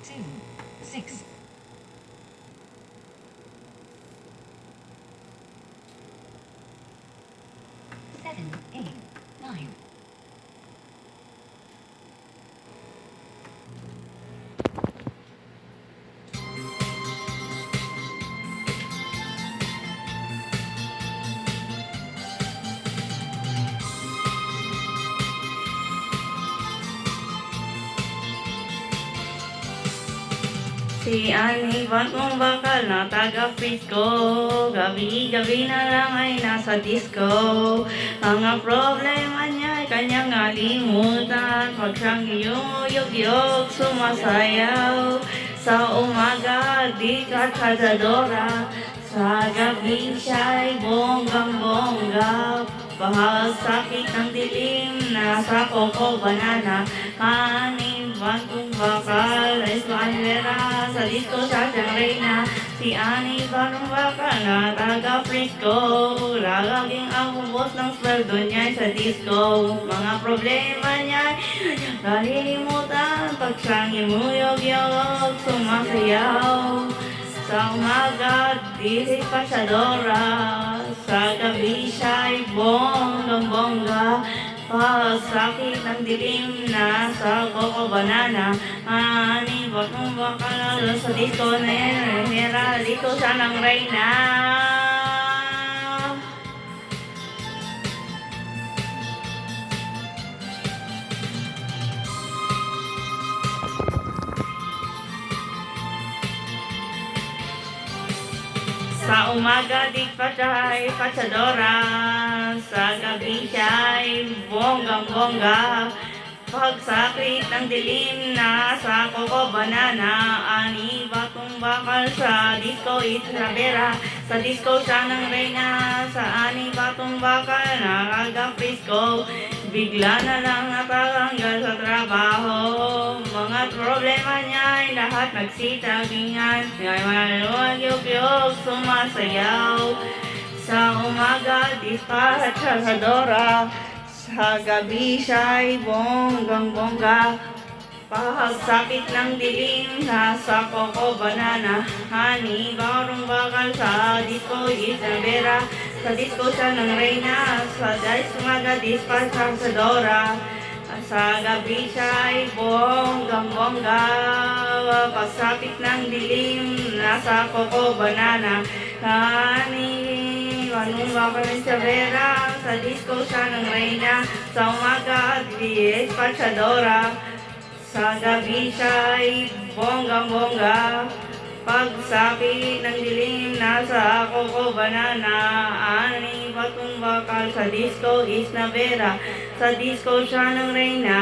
2, 6. 7, 8, 9. Si Ani bagong bakal na taga-Frisco, gabi-gabi na lang ay nasa disco. Mga problema niya ay kanyang nalimutan, pag siyang yuyog-yog sumasayaw. Sa umaga di katsadadora, sa gabi siya'y bonggang-bongga. Bahagsakit ng dilim, nasa Coco Banana, kanin, bagong bakal, Espanera, sa disco siya siyang reyna. Si Ani bagong bakal na taga-Frisco, laging ang ubos ng sweldo niya sa disco. Mga problema niya, kalilimutan, pag siyang imuyog-yog, sumasayaw. Sa umaga, di pasyadora, sa gabi siya'y bonggang-bongga. Pagsakit ng dilim na sa Coco Banana, Ani bagong bakal sa disco na hera, dito siya ng reyna. Sa umaga di pa siya'y patsadora, sa gabi siya'y bonggang-bongga. Pagsakit ng dilim na sa Coco Banana, Ani bagong bakal sa disco Isabela, sa disco siya ng reyna. Sa Ani bagong bakal na taga-Frisco, bigla na lang natanggal sa trabaho. Mga problema niya ay lahat nagsitagingan, ngay maluwag yug-yug sumasayaw. Sa umaga dispatchadora, sa gabi siya'y bonggang-bongga. Pagsakit ng dilim nasa Coco Banana, Ani bagong bakal sa disco Isabela, sa disco siya ng reyna. Sa umaga dispatchadora, sa gabi siya'y bonggang-bongga. Pagsapit ng dilim, nasa Coco Banana, Ani bagong bakal sa Vera, sa disco siya ng reyna. Sa umaga, dispatchadora, sa gabi siya'y bonggang-bongga. Pagsapit ng dilim, nasa Coco Banana, Ani bagong bakal sa disco Isabela, sa disco siya ng reyna.